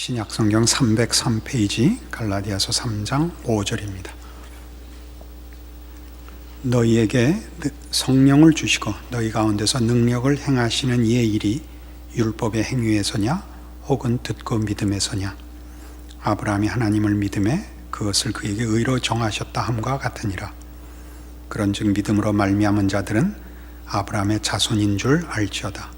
신약성경 303페이지 갈라디아서 3장 5절입니다. 너희에게 성령을 주시고 너희 가운데서 능력을 행하시는 이의 일이 율법의 행위에서냐 혹은 듣고 믿음에서냐. 아브라함이 하나님을 믿음에 그것을 그에게 의로 정하셨다 함과 같으니라. 그런즉 믿음으로 말미암은 자들은 아브라함의 자손인 줄 알지어다.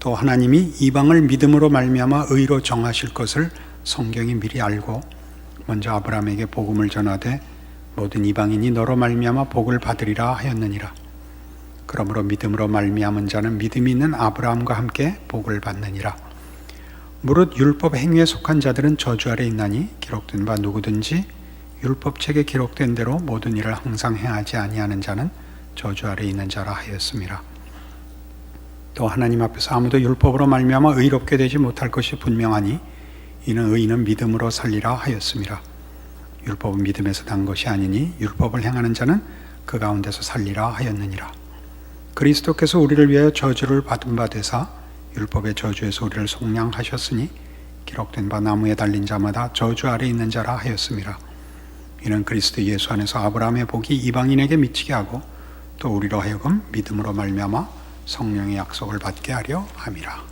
또 하나님이 이방을 믿음으로 말미암아 의로 정하실 것을 성경이 미리 알고 먼저 아브라함에게 복음을 전하되 모든 이방인이 너로 말미암아 복을 받으리라 하였느니라. 그러므로 믿음으로 말미암은 자는 믿음이 있는 아브라함과 함께 복을 받느니라. 무릇 율법 행위에 속한 자들은 저주 아래 있나니 기록된 바 누구든지 율법책에 기록된 대로 모든 일을 항상 행하지 아니하는 자는 저주 아래 있는 자라 하였음이라. 또 하나님 앞에서 아무도 율법으로 말미암아 의롭게 되지 못할 것이 분명하니 이는 의인은 믿음으로 살리라 하였음이라. 율법은 믿음에서 난 것이 아니니 율법을 행하는 자는 그 가운데서 살리라 하였느니라. 그리스도께서 우리를 위하여 저주를 받은 바 되사 율법의 저주에서 우리를 속량하셨으니 기록된 바 나무에 달린 자마다 저주 아래 있는 자라 하였음이라. 이는 그리스도 예수 안에서 아브라함의 복이 이방인에게 미치게 하고 또 우리로 하여금 믿음으로 말미암아 성령의 약속을 받게 하려 함이라.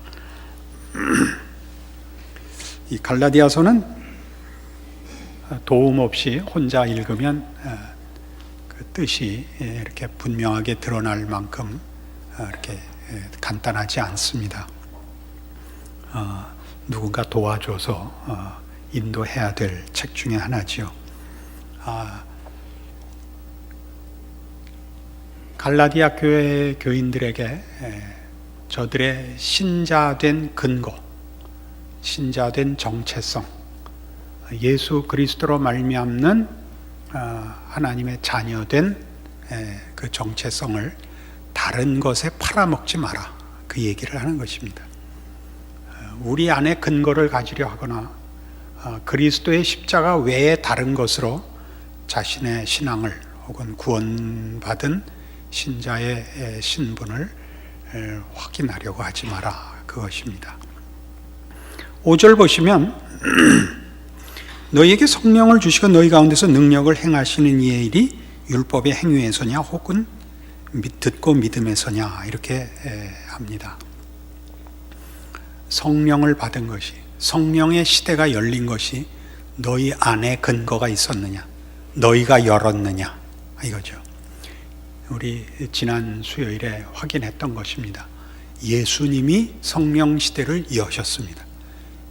이 갈라디아서는 도움 없이 혼자 읽으면 그 뜻이 이렇게 분명하게 드러날 만큼 이렇게 간단하지 않습니다. 누군가 도와줘서 인도해야 될 책 중에 하나지요. 갈라디아 교회 교인들에게 저들의 신자된 근거, 신자된 정체성, 예수 그리스도로 말미암는 하나님의 자녀된 그 정체성을 다른 것에 팔아먹지 마라, 그 얘기를 하는 것입니다. 우리 안에 근거를 가지려 하거나 그리스도의 십자가 외에 다른 것으로 자신의 신앙을 혹은 구원받은 신자의 신분을 확인하려고 하지 마라, 그것입니다. 5절 보시면 너희에게 성령을 주시고 너희 가운데서 능력을 행하시는 이의 일이 율법의 행위에서냐 혹은 듣고 믿음에서냐 이렇게 합니다. 성령을 받은 것이, 성령의 시대가 열린 것이 너희 안에 근거가 있었느냐, 너희가 열었느냐 이거죠. 우리 지난 수요일에 확인했던 것입니다. 예수님이 성령 시대를 여셨습니다.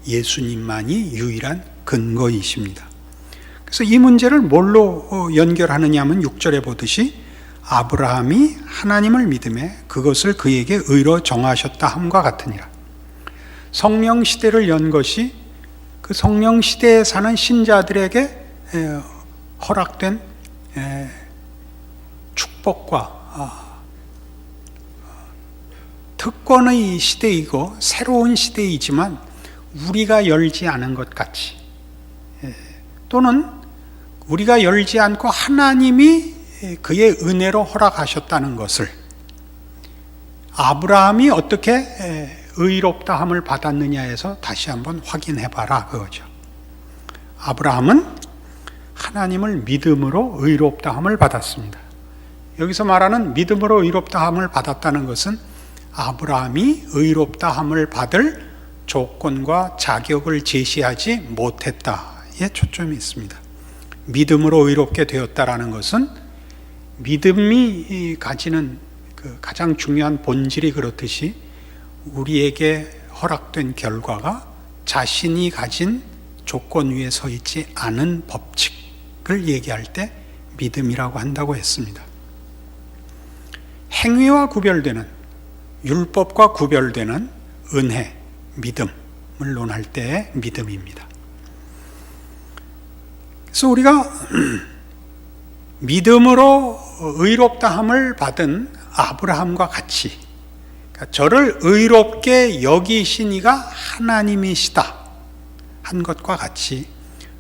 예수님만이 유일한 근거이십니다. 그래서 이 문제를 뭘로 연결하느냐 하면 6절에 보듯이 아브라함이 하나님을 믿음에 그것을 그에게 의로 정하셨다 함과 같으니라. 성령 시대를 연 것이 그 성령 시대에 사는 신자들에게 허락된 축복과 특권의 시대이고 새로운 시대이지만 우리가 열지 않은 것 같이, 또는 우리가 열지 않고 하나님이 그의 은혜로 허락하셨다는 것을 아브라함이 어떻게 의롭다함을 받았느냐에서 다시 한번 확인해봐라, 그거죠. 아브라함은 하나님을 믿음으로 의롭다함을 받았습니다. 여기서 말하는 믿음으로 의롭다함을 받았다는 것은 아브라함이 의롭다함을 받을 조건과 자격을 제시하지 못했다에 초점이 있습니다. 믿음으로 의롭게 되었다라는 것은 믿음이 가지는 그 가장 중요한 본질이 그렇듯이 우리에게 허락된 결과가 자신이 가진 조건 위에 서 있지 않은 법칙을 얘기할 때 믿음이라고 한다고 했습니다. 행위와 구별되는, 율법과 구별되는 은혜, 믿음을 논할 때의 믿음입니다. 그래서 우리가 믿음으로 의롭다함을 받은 아브라함과 같이, 그러니까 저를 의롭게 여기시니가 하나님이시다 한 것과 같이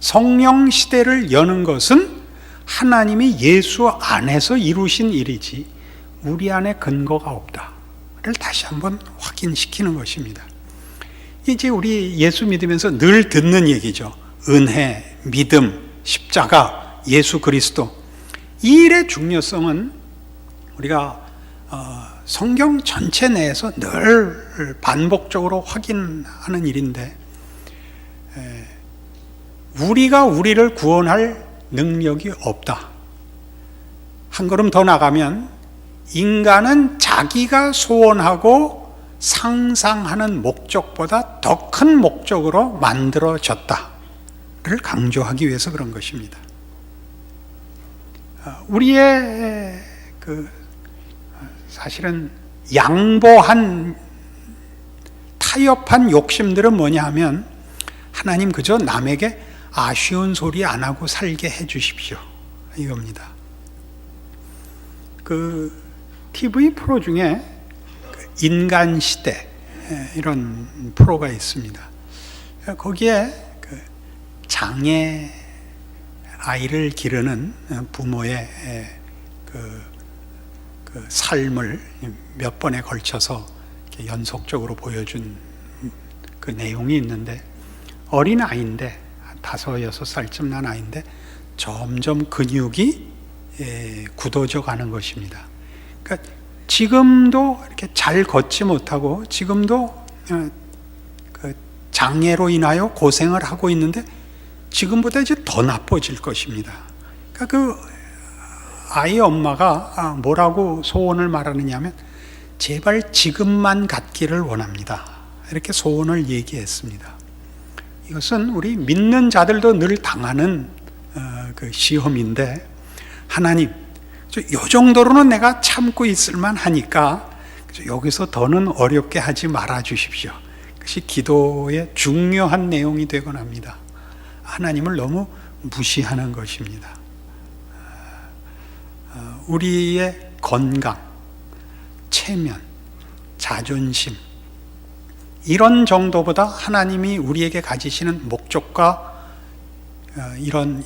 성령 시대를 여는 것은 하나님이 예수 안에서 이루신 일이지 우리 안에 근거가 없다를 다시 한번 확인시키는 것입니다. 이제 우리 예수 믿으면서 늘 듣는 얘기죠. 은혜, 믿음, 십자가, 예수 그리스도. 이 일의 중요성은 우리가 성경 전체 내에서 늘 반복적으로 확인하는 일인데, 우리가 우리를 구원할 능력이 없다. 한 걸음 더 나가면 인간은 자기가 소원하고 상상하는 목적보다 더 큰 목적으로 만들어졌다를 강조하기 위해서 그런 것입니다. 우리의 사실은 양보한 타협한 욕심들은 뭐냐 하면, 하나님 그저 남에게 아쉬운 소리 안 하고 살게 해 주십시오, 이겁니다. 그 TV 프로 중에 인간시대 이런 프로가 있습니다. 거기에 장애 아이를 기르는 부모의 그 삶을 몇 번에 걸쳐서 연속적으로 보여준 그 내용이 있는데, 어린 아이인데 5, 6살쯤 난 아이인데 점점 근육이 굳어져 가는 것입니다. 그러니까 지금도 이렇게 잘 걷지 못하고 지금도 그 장애로 인하여 고생을 하고 있는데 지금보다 이제 더 나빠질 것입니다. 그러니까 그 아이 엄마가 뭐라고 소원을 말하느냐 하면, 제발 지금만 갖기를 원합니다, 이렇게 소원을 얘기했습니다. 이것은 우리 믿는 자들도 늘 당하는 그 시험인데, 하나님 이 정도로는 내가 참고 있을만 하니까 여기서 더는 어렵게 하지 말아 주십시오. 그것이 기도의 중요한 내용이 되곤 합니다. 하나님을 너무 무시하는 것입니다. 우리의 건강, 체면, 자존심, 이런 정도보다 하나님이 우리에게 가지시는 목적과 이런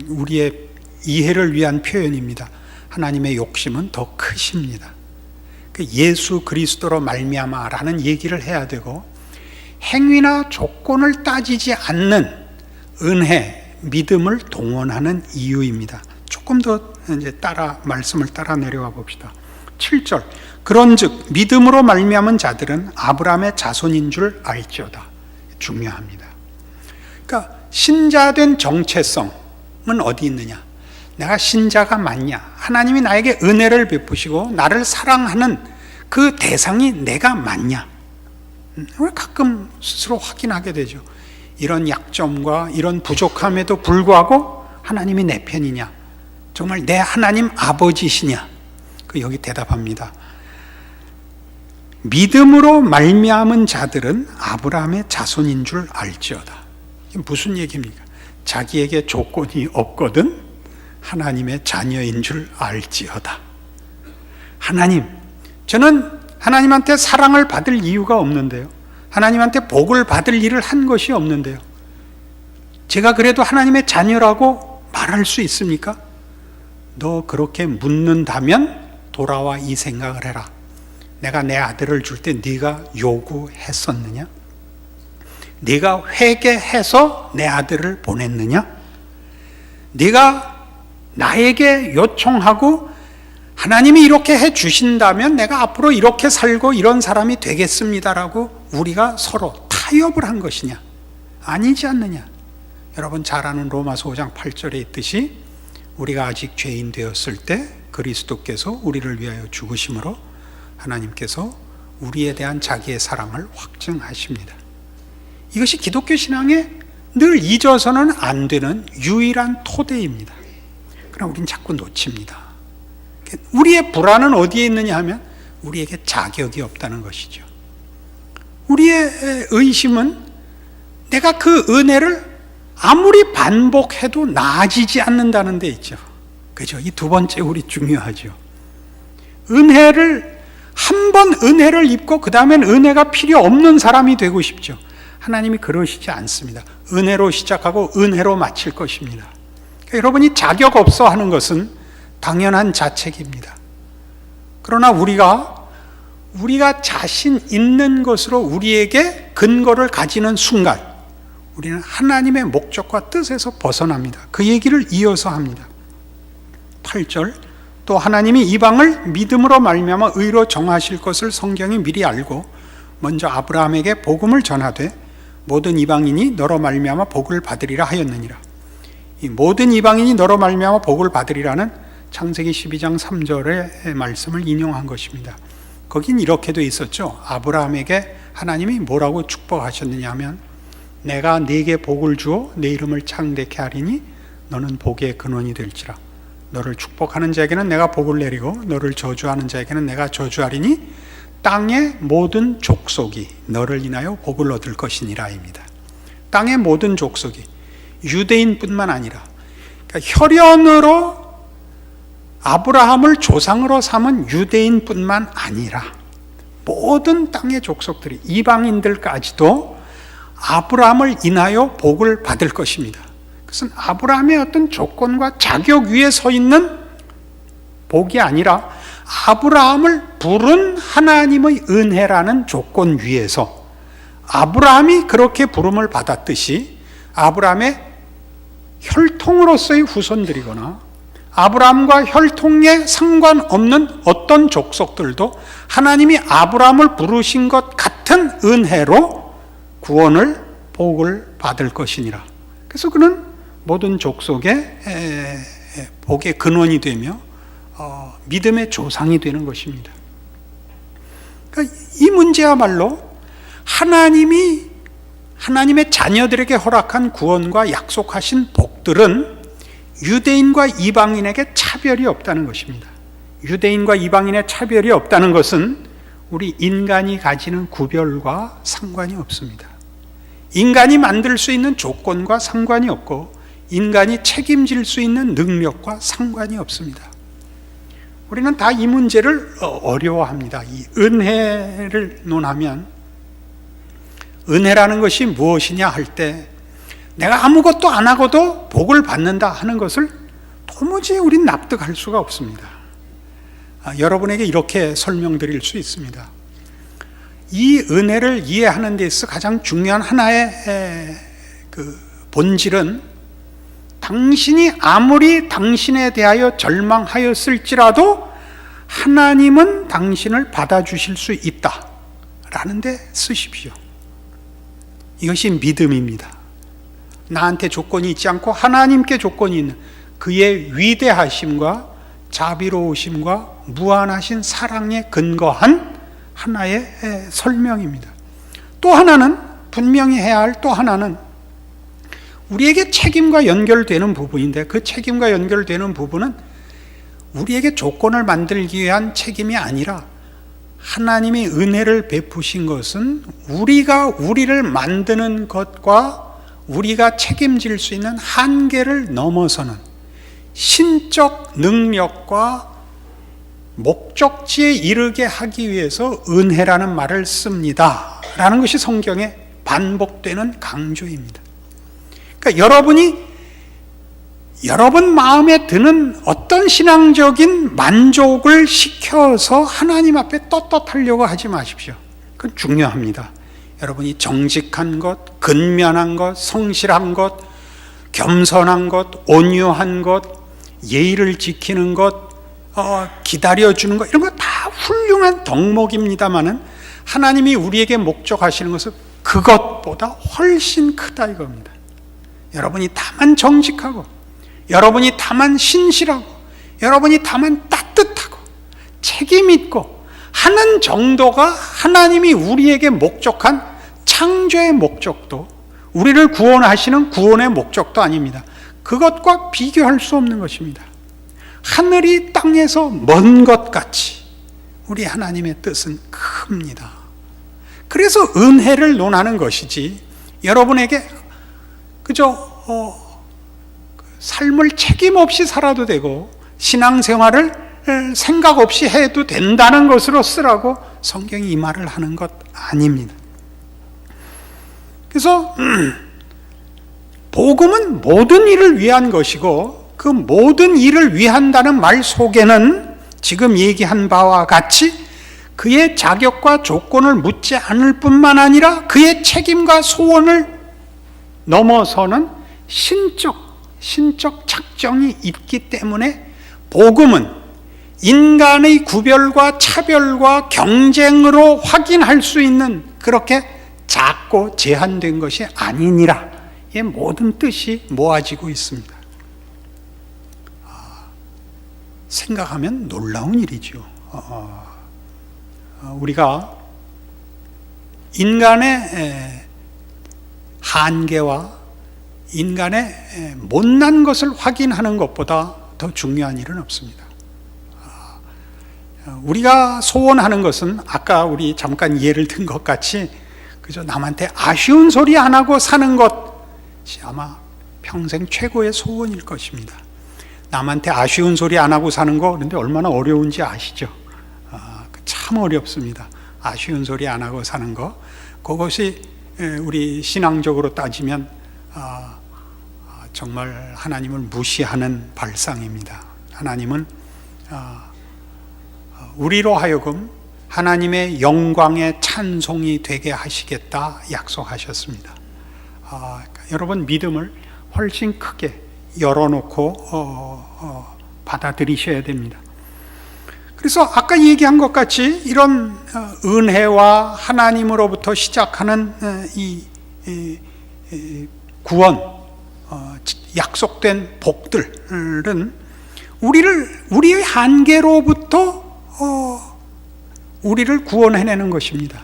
우리의 이해를 위한 표현입니다. 하나님의 욕심은 더 크십니다. 예수 그리스도로 말미암아라는 얘기를 해야 되고, 행위나 조건을 따지지 않는 은혜, 믿음을 동원하는 이유입니다. 조금 더 이제 말씀을 따라 내려와 봅시다. 7절. 그런즉 믿음으로 말미암은 자들은 아브라함의 자손인 줄 알지어다. 중요합니다. 그러니까 신자된 정체성은 어디 있느냐? 내가 신자가 맞냐? 하나님이 나에게 은혜를 베푸시고 나를 사랑하는 그 대상이 내가 맞냐? 가끔 스스로 확인하게 되죠. 이런 약점과 이런 부족함에도 불구하고 하나님이 내 편이냐? 정말 내 하나님 아버지시냐? 여기 대답합니다. 믿음으로 말미암은 자들은 아브라함의 자손인 줄 알지어다. 이게 무슨 얘기입니까? 자기에게 조건이 없거든 하나님의 자녀인 줄 알지어다. 하나님, 저는 하나님한테 사랑을 받을 이유가 없는데요, 하나님한테 복을 받을 일을 한 것이 없는데요, 제가 그래도 하나님의 자녀라고 말할 수 있습니까? 너 그렇게 묻는다면 돌아와 이 생각을 해라. 내가 내 아들을 줄 때 네가 요구했었느냐? 네가 회개해서 내 아들을 보냈느냐? 네가 나에게 요청하고 하나님이 이렇게 해 주신다면 내가 앞으로 이렇게 살고 이런 사람이 되겠습니다라고 우리가 서로 타협을 한 것이냐? 아니지 않느냐? 여러분 잘 아는 로마서 5장 8절에 있듯이, 우리가 아직 죄인 되었을 때 그리스도께서 우리를 위하여 죽으심으로 하나님께서 우리에 대한 자기의 사랑을 확증하십니다. 이것이 기독교 신앙에 늘 잊어서는 안 되는 유일한 토대입니다. 그러나 우린 자꾸 놓칩니다. 우리의 불안은 어디에 있느냐 하면 우리에게 자격이 없다는 것이죠. 우리의 의심은 내가 그 은혜를 아무리 반복해도 나아지지 않는다는 데 있죠. 그죠? 이 두 번째 우리 중요하죠. 한 번 은혜를 입고 그 다음엔 은혜가 필요 없는 사람이 되고 싶죠. 하나님이 그러시지 않습니다. 은혜로 시작하고 은혜로 마칠 것입니다. 그러니까 여러분이 자격 없어 하는 것은 당연한 자책입니다. 그러나 우리가 우리가 자신 있는 것으로 우리에게 근거를 가지는 순간 우리는 하나님의 목적과 뜻에서 벗어납니다. 그 얘기를 이어서 합니다. 8절, 또 하나님이 이방을 믿음으로 말미암아 의로 정하실 것을 성경이 미리 알고 먼저 아브라함에게 복음을 전하되 모든 이방인이 너로 말미암아 복을 받으리라 하였느니라. 이 모든 이방인이 너로 말미암아 복을 받으리라는 창세기 12장 3절의 말씀을 인용한 것입니다. 거긴 이렇게 돼 있었죠. 아브라함에게 하나님이 뭐라고 축복하셨느냐 하면 내가 네게 복을 주어 내 이름을 창대케 하리니 너는 복의 근원이 될지라. 너를 축복하는 자에게는 내가 복을 내리고 너를 저주하는 자에게는 내가 저주하리니 땅의 모든 족속이 너를 인하여 복을 얻을 것이니라입니다. 땅의 모든 족속이 유대인뿐만 아니라 그러니까 혈연으로 아브라함을 조상으로 삼은 유대인뿐만 아니라 모든 땅의 족속들이 이방인들까지도 아브라함을 인하여 복을 받을 것입니다. 그것은 아브라함의 어떤 조건과 자격 위에 서 있는 복이 아니라 아브라함을 부른 하나님의 은혜라는 조건 위에서 아브라함이 그렇게 부름을 받았듯이 아브라함의 혈통으로서의 후손들이거나 아브라함과 혈통에 상관없는 어떤 족속들도 하나님이 아브라함을 부르신 것 같은 은혜로 구원을 복을 받을 것이니라. 그래서 그는 모든 족속의 복의 근원이 되며 믿음의 조상이 되는 것입니다. 그러니까 이 문제야말로 하나님의 자녀들에게 허락한 구원과 약속하신 복들은 유대인과 이방인에게 차별이 없다는 것입니다. 유대인과 이방인의 차별이 없다는 것은 우리 인간이 가지는 구별과 상관이 없습니다. 인간이 만들 수 있는 조건과 상관이 없고 인간이 책임질 수 있는 능력과 상관이 없습니다. 우리는 다 이 문제를 어려워합니다. 이 은혜를 논하면 은혜라는 것이 무엇이냐 할 때 내가 아무것도 안 하고도 복을 받는다 하는 것을 도무지 우린 납득할 수가 없습니다. 여러분에게 이렇게 설명드릴 수 있습니다. 이 은혜를 이해하는 데 있어서 가장 중요한 하나의 그 본질은 당신이 아무리 당신에 대하여 절망하였을지라도 하나님은 당신을 받아주실 수 있다라는 데 쓰십시오. 이것이 믿음입니다. 나한테 조건이 있지 않고 하나님께 조건이 있는 그의 위대하심과 자비로우심과 무한하신 사랑에 근거한 하나의 설명입니다. 또 하나는 분명히 해야 할 또 하나는 우리에게 책임과 연결되는 부분인데 그 책임과 연결되는 부분은 우리에게 조건을 만들기 위한 책임이 아니라 하나님이 은혜를 베푸신 것은 우리가 우리를 만드는 것과 우리가 책임질 수 있는 한계를 넘어서는 신적 능력과 목적지에 이르게 하기 위해서 은혜라는 말을 씁니다 라는 것이 성경에 반복되는 강조입니다. 그러니까 여러분 마음에 드는 어떤 신앙적인 만족을 시켜서 하나님 앞에 떳떳하려고 하지 마십시오. 그건 중요합니다. 여러분이 정직한 것, 근면한 것, 성실한 것, 겸손한 것, 온유한 것, 예의를 지키는 것, 기다려주는 것, 이런 거 다 훌륭한 덕목입니다마는 하나님이 우리에게 목적하시는 것은 그것보다 훨씬 크다 이겁니다. 여러분이 다만 정직하고 여러분이 다만 신실하고 여러분이 다만 따뜻하고 책임 있고 하는 정도가 하나님이 우리에게 목적한 창조의 목적도 우리를 구원하시는 구원의 목적도 아닙니다. 그것과 비교할 수 없는 것입니다. 하늘이 땅에서 먼 것 같이 우리 하나님의 뜻은 큽니다. 그래서 은혜를 논하는 것이지 여러분에게 그저 삶을 책임 없이 살아도 되고 신앙생활을 생각 없이 해도 된다는 것으로 쓰라고 성경이 이 말을 하는 것 아닙니다. 그래서 복음은 모든 일을 위한 것이고 그 모든 일을 위한다는 말 속에는 지금 얘기한 바와 같이 그의 자격과 조건을 묻지 않을 뿐만 아니라 그의 책임과 소원을 넘어서는 신적 작정이 있기 때문에 복음은 인간의 구별과 차별과 경쟁으로 확인할 수 있는 그렇게 작고 제한된 것이 아니니라. 이 모든 뜻이 모아지고 있습니다. 생각하면 놀라운 일이죠. 우리가 인간의 한계와 인간의 못난 것을 확인하는 것보다 더 중요한 일은 없습니다. 우리가 소원하는 것은 아까 우리 잠깐 예를 든 것 같이 그저 남한테 아쉬운 소리 안 하고 사는 것이 아마 평생 최고의 소원일 것입니다. 남한테 아쉬운 소리 안 하고 사는 거 그런데 얼마나 어려운지 아시죠? 참 어렵습니다. 아쉬운 소리 안 하고 사는 거, 그것이 우리 신앙적으로 따지면 정말 하나님을 무시하는 발상입니다. 하나님은 우리로 하여금 하나님의 영광의 찬송이 되게 하시겠다 약속하셨습니다. 여러분, 믿음을 훨씬 크게 열어놓고 받아들이셔야 됩니다. 그래서 아까 얘기한 것 같이 이런 은혜와 하나님으로부터 시작하는 이 구원, 약속된 복들은 우리의 한계로부터 우리를 구원해내는 것입니다.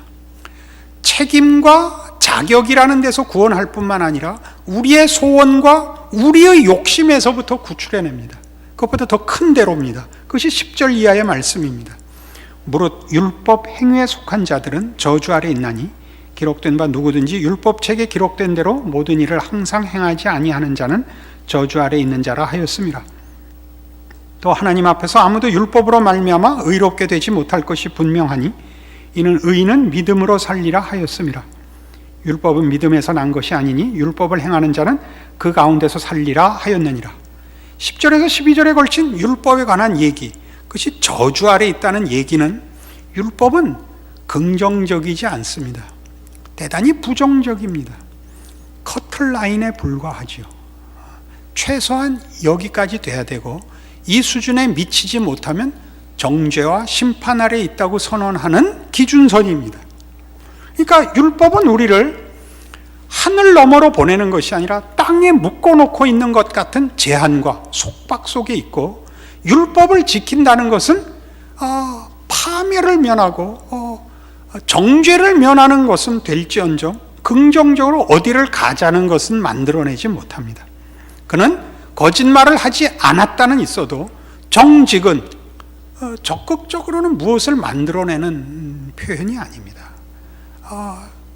책임과 자격이라는 데서 구원할 뿐만 아니라 우리의 소원과 우리의 욕심에서부터 구출해냅니다. 그것보다 더 큰 대로입니다. 그것이 10절 이하의 말씀입니다. 무릇 율법 행위에 속한 자들은 저주 아래 있나니 기록된 바 누구든지 율법책에 기록된 대로 모든 일을 항상 행하지 아니하는 자는 저주 아래 있는 자라 하였습니다. 또 하나님 앞에서 아무도 율법으로 말미암아 의롭게 되지 못할 것이 분명하니 이는 의인은 믿음으로 살리라 하였습니다. 율법은 믿음에서 난 것이 아니니 율법을 행하는 자는 그 가운데서 살리라 하였느니라. 10절에서 12절에 걸친 율법에 관한 얘기, 그것이 저주 아래 있다는 얘기는 율법은 긍정적이지 않습니다. 대단히 부정적입니다. 커트라인에 불과하죠. 최소한 여기까지 돼야 되고 이 수준에 미치지 못하면 정죄와 심판 아래 있다고 선언하는 기준선입니다. 그러니까 율법은 우리를 하늘 너머로 보내는 것이 아니라 땅에 묶어놓고 있는 것 같은 제한과 속박 속에 있고, 율법을 지킨다는 것은 파멸을 면하고 정죄를 면하는 것은 될지언정 긍정적으로 어디를 가자는 것은 만들어내지 못합니다. 그는 거짓말을 하지 않았다는 있어도 정직은 적극적으로는 무엇을 만들어내는 표현이 아닙니다.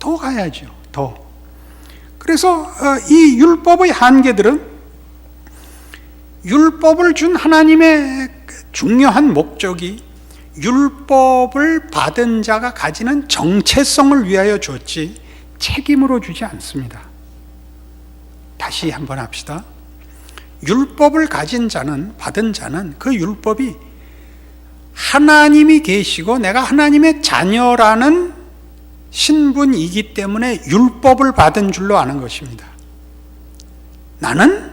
더 가야죠. 더. 그래서 이 율법의 한계들은 율법을 준 하나님의 중요한 목적이 율법을 받은 자가 가지는 정체성을 위하여 줬지 책임으로 주지 않습니다. 다시 한번 합시다. 율법을 가진 자는, 받은 자는 그 율법이 하나님이 계시고 내가 하나님의 자녀라는 신분이기 때문에 율법을 받은 줄로 아는 것입니다. 나는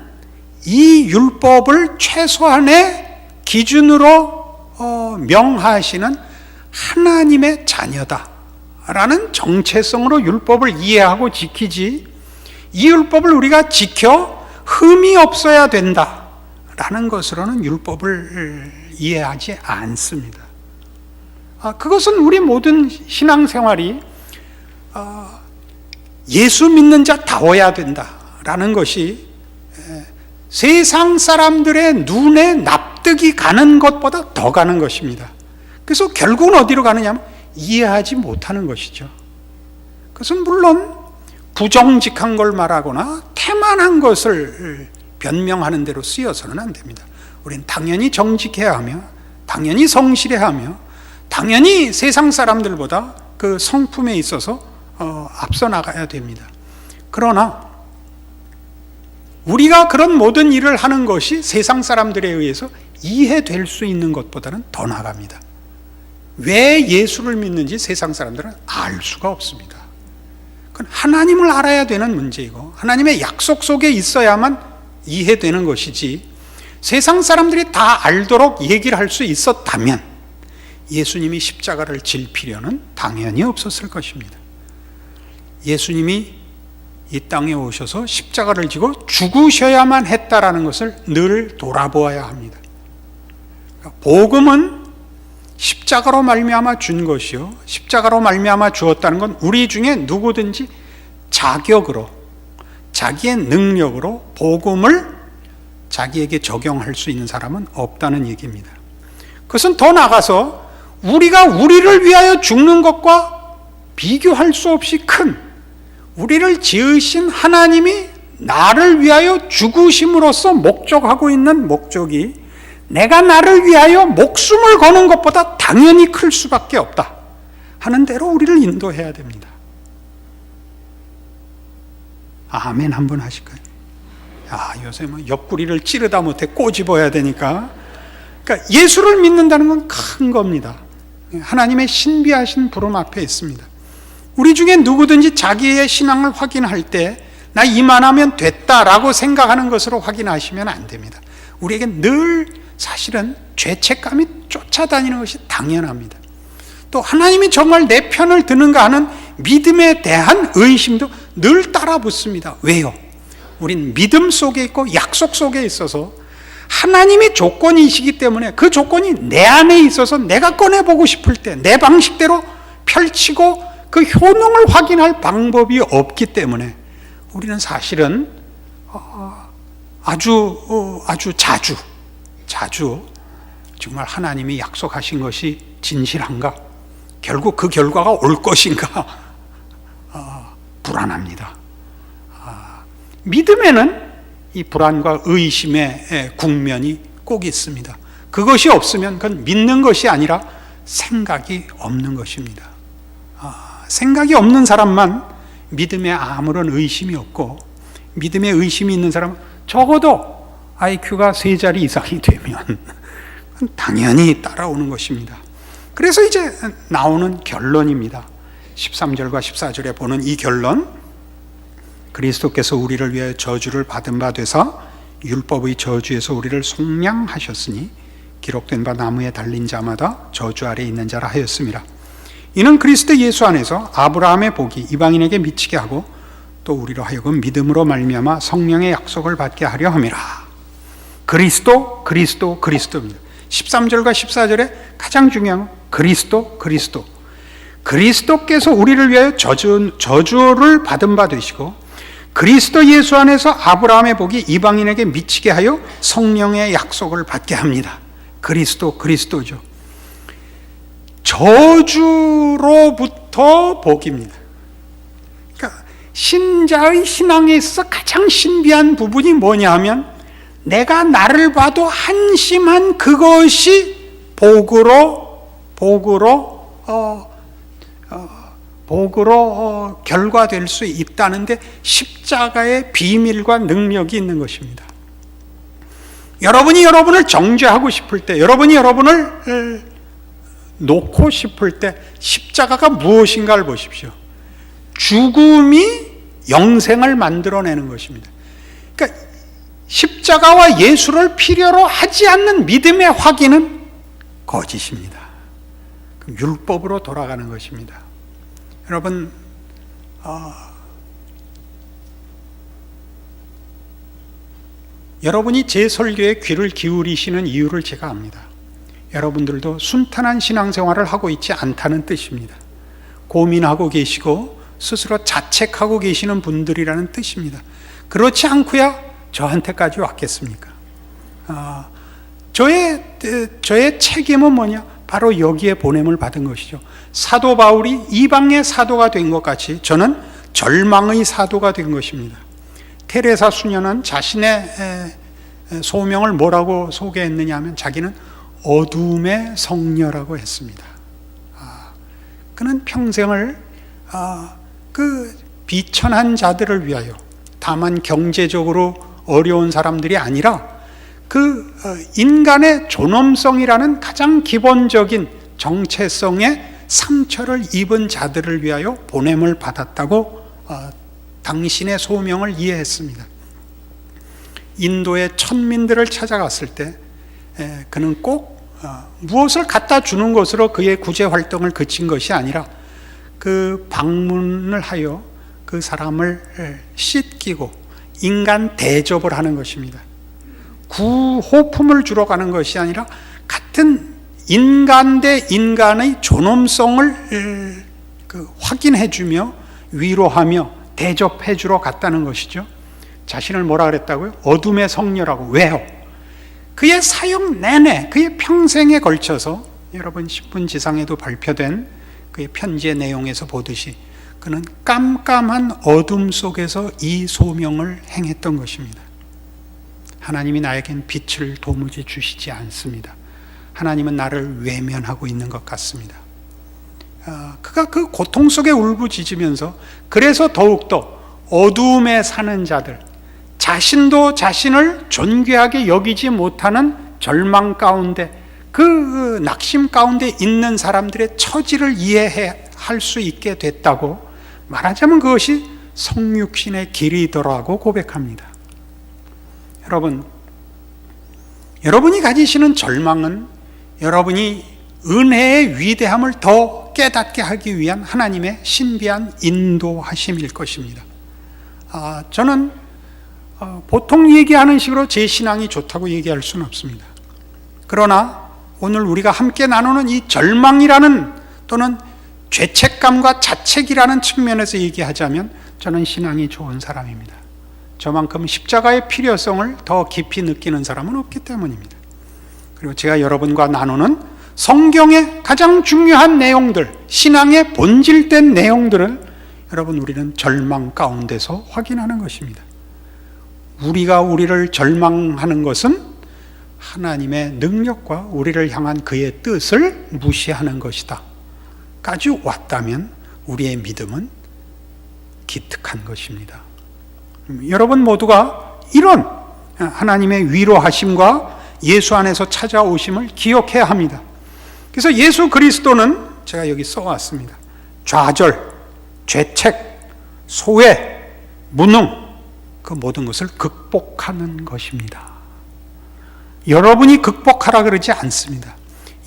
이 율법을 최소한의 기준으로 명하시는 하나님의 자녀다 라는 정체성으로 율법을 이해하고 지키지, 이 율법을 우리가 지켜 흠이 없어야 된다 라는 것으로는 율법을 이해하지 않습니다. 그것은 우리 모든 신앙생활이 예수 믿는 자다워야 된다라는 것이 세상 사람들의 눈에 납득이 가는 것보다 더 가는 것입니다. 그래서 결국은 어디로 가느냐면 이해하지 못하는 것이죠. 그것은 물론 부정직한 걸 말하거나 태만한 것을 변명하는 대로 쓰여서는 안 됩니다. 우리는 당연히 정직해야 하며 당연히 성실해야 하며 당연히 세상 사람들보다 그 성품에 있어서 앞서 나가야 됩니다. 그러나 우리가 그런 모든 일을 하는 것이 세상 사람들에 의해서 이해될 수 있는 것보다는 더 나갑니다. 왜 예수를 믿는지 세상 사람들은 알 수가 없습니다. 그건 하나님을 알아야 되는 문제이고 하나님의 약속 속에 있어야만 이해되는 것이지, 세상 사람들이 다 알도록 얘기를 할 수 있었다면 예수님이 십자가를 질 필요는 당연히 없었을 것입니다. 예수님이 이 땅에 오셔서 십자가를 지고 죽으셔야만 했다라는 것을 늘 돌아보아야 합니다. 복음은 십자가로 말미암아 준 것이요, 십자가로 말미암아 주었다는 건 우리 중에 누구든지 자격으로, 자기의 능력으로 복음을 자기에게 적용할 수 있는 사람은 없다는 얘기입니다. 그것은 더 나아가서 우리가 우리를 위하여 죽는 것과 비교할 수 없이 큰, 우리를 지으신 하나님이 나를 위하여 죽으심으로써 목적하고 있는 목적이 내가 나를 위하여 목숨을 거는 것보다 당연히 클 수밖에 없다 하는 대로 우리를 인도해야 됩니다. 아멘 한번 하실까요? 요새 옆구리를 찌르다 못해 꼬집어야 되니까. 그러니까 예수를 믿는다는 건 큰 겁니다. 하나님의 신비하신 부름 앞에 있습니다. 우리 중에 누구든지 자기의 신앙을 확인할 때 나 이만하면 됐다라고 생각하는 것으로 확인하시면 안 됩니다. 우리에게 늘 사실은 죄책감이 쫓아다니는 것이 당연합니다. 또 하나님이 정말 내 편을 드는가 하는 믿음에 대한 의심도 늘 따라 붙습니다. 왜요? 우린 믿음 속에 있고 약속 속에 있어서 하나님이 조건이시기 때문에 그 조건이 내 안에 있어서 내가 꺼내보고 싶을 때 내 방식대로 펼치고 그 효능을 확인할 방법이 없기 때문에 우리는 사실은 아주 자주 정말 하나님이 약속하신 것이 진실한가? 결국 그 결과가 올 것인가? 불안합니다. 믿음에는 이 불안과 의심의 국면이 꼭 있습니다. 그것이 없으면 그건 믿는 것이 아니라 생각이 없는 것입니다. 생각이 없는 사람만 믿음에 아무런 의심이 없고, 믿음에 의심이 있는 사람은 적어도 IQ가 3자리 이상이 되면 당연히 따라오는 것입니다. 그래서 이제 나오는 결론입니다. 13절과 14절에 보는 이 결론, 그리스도께서 우리를 위하여 저주를 받은 바 되사 율법의 저주에서 우리를 속량하셨으니 기록된 바 나무에 달린 자마다 저주 아래 있는 자라 하였습니다. 이는 그리스도 예수 안에서 아브라함의 복이 이방인에게 미치게 하고 또 우리로 하여금 믿음으로 말미암아 성령의 약속을 받게 하려 함이라. 그리스도입니다. 13절과 14절에 가장 중요한 그리스도께서 우리를 위하여 저주를 받은 바 되시고 그리스도 예수 안에서 아브라함의 복이 이방인에게 미치게 하여 성령의 약속을 받게 합니다. 그리스도죠. 저주로부터 복입니다. 그러니까 신자의 신앙에 있어서 가장 신비한 부분이 뭐냐 하면 내가 나를 봐도 한심한 그것이 복으로 결과될 수 있다는데 십자가의 비밀과 능력이 있는 것입니다. 여러분이 여러분을 정죄하고 싶을 때, 여러분이 여러분을 놓고 싶을 때 십자가가 무엇인가를 보십시오. 죽음이 영생을 만들어내는 것입니다. 그러니까 십자가와 예수를 필요로 하지 않는 믿음의 확인은 거짓입니다. 그럼 율법으로 돌아가는 것입니다. 여러분, 여러분이 제 설교에 귀를 기울이시는 이유를 제가 압니다. 여러분들도 순탄한 신앙생활을 하고 있지 않다는 뜻입니다. 고민하고 계시고 스스로 자책하고 계시는 분들이라는 뜻입니다. 그렇지 않고야 저한테까지 왔겠습니까? 저의 책임은 뭐냐? 바로 여기에 보냄을 받은 것이죠. 사도 바울이 이방의 사도가 된 것 같이 저는 절망의 사도가 된 것입니다. 테레사 수녀는 자신의 소명을 뭐라고 소개했느냐 하면 자기는 어둠의 성녀라고 했습니다. 그는 평생을 그 비천한 자들을 위하여, 다만 경제적으로 어려운 사람들이 아니라 그 인간의 존엄성이라는 가장 기본적인 정체성의 상처를 입은 자들을 위하여 보냄을 받았다고 당신의 소명을 이해했습니다. 인도의 천민들을 찾아갔을 때 그는 꼭 무엇을 갖다 주는 것으로 그의 구제 활동을 그친 것이 아니라 그 방문을 하여 그 사람을 씻기고 인간 대접을 하는 것입니다. 구호품을 주러 가는 것이 아니라 같은 인간 대 인간의 존엄성을 확인해 주며 위로하며 대접해 주러 갔다는 것이죠. 자신을 뭐라 그랬다고요? 어둠의 성녀라고. 왜요? 그의 사역 내내, 그의 평생에 걸쳐서 여러분 신분지상에도 발표된 그의 편지의 내용에서 보듯이 그는 깜깜한 어둠 속에서 이 소명을 행했던 것입니다. 하나님이 나에겐 빛을 도무지 주시지 않습니다. 하나님은 나를 외면하고 있는 것 같습니다. 그가 그 고통 속에 울부짖으면서 그래서 더욱더 어둠에 사는 자들, 자신도 자신을 존귀하게 여기지 못하는 절망 가운데, 그 낙심 가운데 있는 사람들의 처지를 이해할 수 있게 됐다고 말하자면 그것이 성육신의 길이더라고 고백합니다. 여러분이 가지시는 절망은 여러분이 은혜의 위대함을 더 깨닫게 하기 위한 하나님의 신비한 인도하심일 것입니다. 저는 보통 얘기하는 식으로 제 신앙이 좋다고 얘기할 수는 없습니다. 그러나 오늘 우리가 함께 나누는 이 절망이라는 또는 죄책감과 자책이라는 측면에서 얘기하자면 저는 신앙이 좋은 사람입니다. 저만큼 십자가의 필요성을 더 깊이 느끼는 사람은 없기 때문입니다. 그리고 제가 여러분과 나누는 성경의 가장 중요한 내용들, 신앙의 본질된 내용들을 여러분 우리는 절망 가운데서 확인하는 것입니다. 우리가 우리를 절망하는 것은 하나님의 능력과 우리를 향한 그의 뜻을 무시하는 것이다 까지 왔다면 우리의 믿음은 기특한 것입니다. 여러분 모두가 이런 하나님의 위로하심과 예수 안에서 찾아오심을 기억해야 합니다. 그래서 예수 그리스도는 제가 여기 써왔습니다. 좌절, 죄책, 소외, 무능, 그 모든 것을 극복하는 것입니다. 여러분이 극복하라 그러지 않습니다.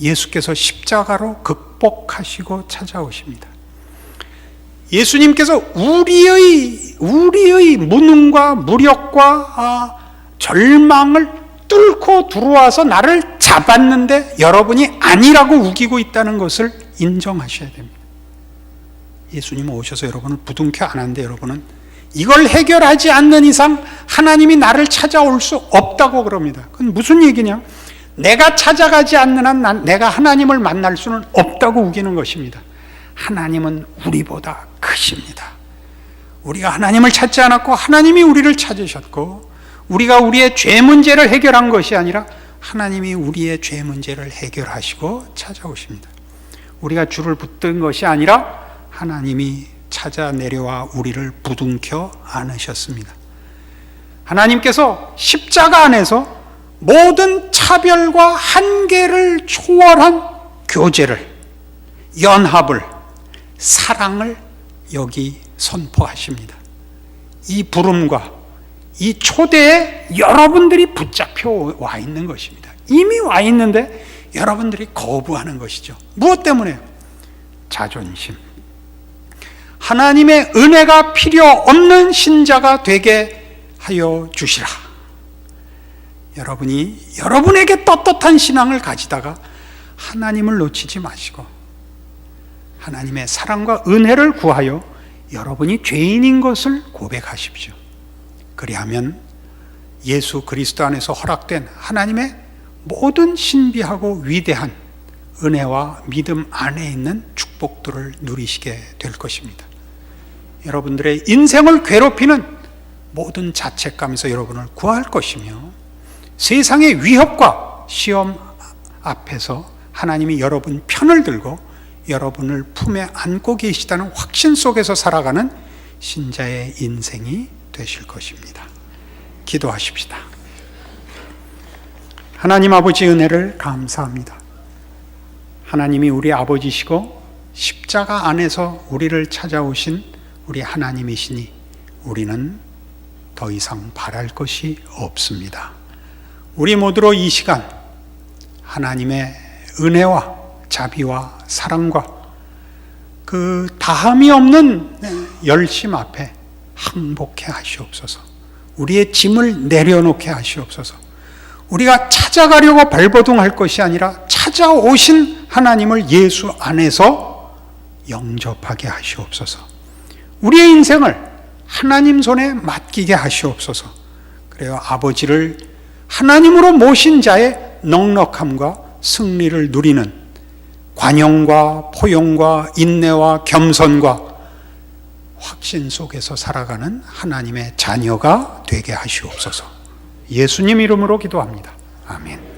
예수께서 십자가로 극복하시고 찾아오십니다. 예수님께서 우리의 무능과 무력과 절망을 뚫고 들어와서 나를 잡았는데 여러분이 아니라고 우기고 있다는 것을 인정하셔야 됩니다. 예수님은 오셔서 여러분을 부둥켜 안았는데 여러분은 이걸 해결하지 않는 이상 하나님이 나를 찾아올 수 없다고 그럽니다. 그건 무슨 얘기냐? 내가 찾아가지 않는 한 내가 하나님을 만날 수는 없다고 우기는 것입니다. 하나님은 우리보다 크십니다. 우리가 하나님을 찾지 않았고 하나님이 우리를 찾으셨고 우리가 우리의 죄 문제를 해결한 것이 아니라 하나님이 우리의 죄 문제를 해결하시고 찾아오십니다. 우리가 줄을 붙든 것이 아니라 하나님이 찾아 내려와 우리를 부둥켜 안으셨습니다. 하나님께서 십자가 안에서 모든 차별과 한계를 초월한 교제를, 연합을, 사랑을 여기 선포하십니다. 이 부름과 이 초대에 여러분들이 붙잡혀 와 있는 것입니다. 이미 와 있는데 여러분들이 거부하는 것이죠. 무엇 때문에요? 자존심. 하나님의 은혜가 필요 없는 신자가 되게 하여 주시라. 여러분이 여러분에게 떳떳한 신앙을 가지다가 하나님을 놓치지 마시고 하나님의 사랑과 은혜를 구하여 여러분이 죄인인 것을 고백하십시오. 그리하면 예수 그리스도 안에서 허락된 하나님의 모든 신비하고 위대한 은혜와 믿음 안에 있는 축복들을 누리시게 될 것입니다. 여러분들의 인생을 괴롭히는 모든 자책감에서 여러분을 구할 것이며 세상의 위협과 시험 앞에서 하나님이 여러분 편을 들고 여러분을 품에 안고 계시다는 확신 속에서 살아가는 신자의 인생이 되실 것입니다. 기도하십시다. 하나님 아버지 은혜를 감사합니다. 하나님이 우리 아버지시고 십자가 안에서 우리를 찾아오신 우리 하나님이시니 우리는 더 이상 바랄 것이 없습니다. 우리 모두로 이 시간 하나님의 은혜와 자비와 사랑과 그 다함이 없는 열심 앞에 항복해 하시옵소서. 우리의 짐을 내려놓게 하시옵소서. 우리가 찾아가려고 발버둥할 것이 아니라 찾아오신 하나님을 예수 안에서 영접하게 하시옵소서. 우리의 인생을 하나님 손에 맡기게 하시옵소서. 그래요, 아버지를 하나님으로 모신 자의 넉넉함과 승리를 누리는 관용과 포용과 인내와 겸손과 확신 속에서 살아가는 하나님의 자녀가 되게 하시옵소서. 예수님 이름으로 기도합니다. 아멘.